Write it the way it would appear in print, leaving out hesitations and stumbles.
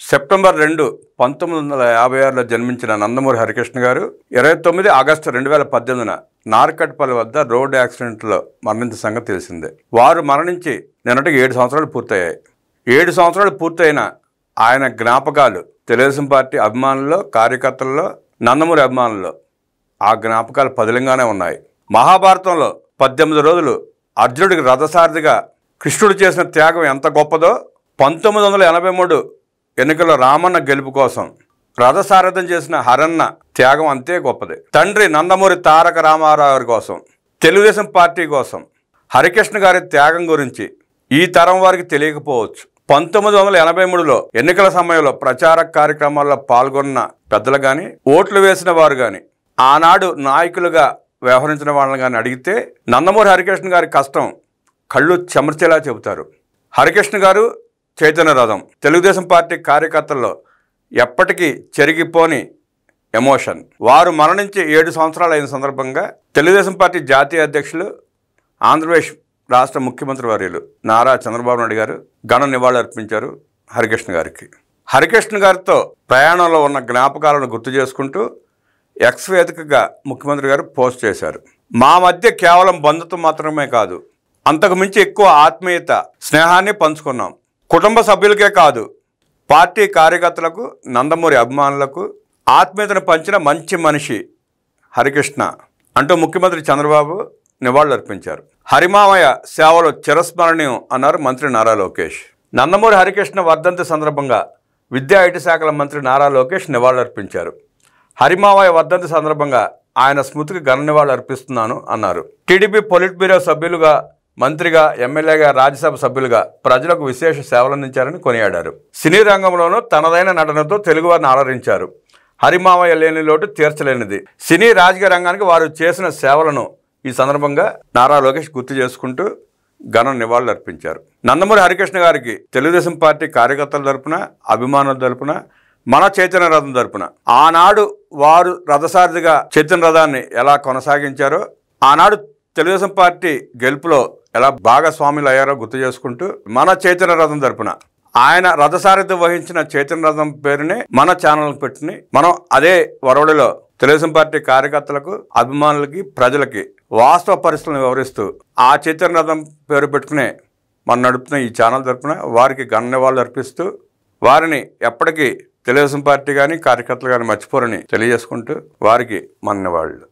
September 2, 1956లో జన్మించిన నందమూరి హరికృష్ణ గారు 29 August 2018న Narketpally వద్ద రోడ్డు యాక్సిడెంట్లో మరణించిన సంగతి తెలిసిందే. వారు మరణించి నిన్నటికి 7 సంవత్సరాలు పూర్తయ్యాయి. 7 సంవత్సరాలు పూర్తయిన ఆయన జ్ఞాపకాలు తెలుగుదేశం పార్టీ అభిమానుల్లో, కార్యకర్తల్లో, నందమూరి అభిమానుల్లో ఆ జ్ఞాపకాలు పదిలంగానే ఉన్నాయి. మహాభారతంలో 18 రోజులు అర్జునుడికి రథసారథిగా కృష్ణుడు చేసిన త్యాగం ఎంత గొప్పదో 1983 ఎన్నికల్లో రామన్న గెలుపు కోసం రథసారథం చేసిన హరన్న త్యాగం అంతే గొప్పది. తండ్రి నందమూరి తారక రామారావు కోసం, తెలుగుదేశం పార్టీ కోసం హరికృష్ణ గారి త్యాగం గురించి ఈ తరం వారికి తెలియకపోవచ్చు. 1983లో ఎన్నికల సమయంలో ప్రచార కార్యక్రమాల్లో పాల్గొన్న పెద్దలు కానీ, ఓట్లు వేసిన వారు కానీ, ఆనాడు నాయకులుగా వ్యవహరించిన వాళ్ళని కానీ అడిగితే నందమూరి హరికృష్ణ గారి కష్టం కళ్ళు చెమర్చేలా చెబుతారు. హరికృష్ణ గారు చైతన్య రథం తెలుగుదేశం పార్టీ కార్యకర్తల్లో ఎప్పటికీ చెరిగిపోని ఎమోషన్. వారు మరణించి 7 సంవత్సరాలు అయిన సందర్భంగా తెలుగుదేశం పార్టీ జాతీయ అధ్యక్షులు, ఆంధ్రప్రదేశ్ రాష్ట్ర ముఖ్యమంత్రి వర్యులు నారా చంద్రబాబు నాయుడు గారు ఘన నివాళులు అర్పించారు హరికృష్ణ గారికి. హరికృష్ణ గారితో ప్రయాణంలో ఉన్న జ్ఞాపకాలను గుర్తు చేసుకుంటూ ఎక్స్ వేదికగా ముఖ్యమంత్రి గారు పోస్ట్ చేశారు. మా మధ్య కేవలం బంధుత్వం మాత్రమే కాదు, అంతకు మించి ఎక్కువ ఆత్మీయత, స్నేహాన్ని పంచుకున్నాం. కుటుంబ సభ్యులకే కాదు, పార్టీ కార్యకర్తలకు, నందమూరి అభిమానులకు ఆత్మీయతను పంచిన మంచి మనిషి హరికృష్ణ అంటూ ముఖ్యమంత్రి చంద్రబాబు నివాళులు అర్పించారు. హరిమామయ్య సేవలు చిరస్మరణీయం అన్నారు మంత్రి నారా లోకేష్. నందమూరి హరికృష్ణ వర్ధంతి సందర్భంగా విద్యా ఐటీ శాఖల మంత్రి నారా లోకేష్ నివాళులు అర్పించారు. హరిమామయ్య వర్ధంతి సందర్భంగా ఆయన స్మృతికి ఘన నివాళులు అర్పిస్తున్నాను అన్నారు. టీడీపీ పొలిట్ బ్యూరో సభ్యులుగా, మంత్రిగా, ఎమ్మెల్యేగా, రాజ్యసభ సభ్యులుగా ప్రజలకు విశేష సేవలందించారని కొనియాడారు. సినీ రంగంలోనూ తనదైన నటనతో తెలుగువారిని అలరించారు. హరిమామయ్య లేని లోటు తీర్చలేనిది. సినీ రాజకీయ రంగానికి వారు చేసిన సేవలను ఈ సందర్భంగా నారా లోకేష్ గుర్తు చేసుకుంటూ ఘన నివాళులు అర్పించారు. నందమూరి హరికృష్ణ గారికి తెలుగుదేశం పార్టీ కార్యకర్తల తరపున, అభిమానుల తరపున, మన చైతన్య రథం తరపున ఆనాడు వారు రథసారథిగా చైతన్య రథాన్ని ఎలా కొనసాగించారో, ఆనాడు తెలుగుదేశం పార్టీ గెలుపులో ఎలా భాగస్వాములు అయ్యారో గుర్తు చేసుకుంటూ మన చైతన్య రథం తరపున ఆయన రథసారథి వహించిన చైతన్య రథం పేరునే మన ఛానల్కి పెట్టుకుని మనం అదే వరవడిలో తెలుగుదేశం పార్టీ కార్యకర్తలకు, అభిమానులకి, ప్రజలకి వాస్తవ పరిస్థితులను వివరిస్తూ ఆ చైతన్య రథం పేరు పెట్టుకునే మనం నడుపుతున్న ఈ ఛానల్ తరపున వారికి ఘన నివాళులు అర్పిస్తూ వారిని ఎప్పటికీ తెలుగుదేశం పార్టీ కానీ, కార్యకర్తలు కానీ మర్చిపోరని తెలియజేసుకుంటూ వారికి మన నివాళులు.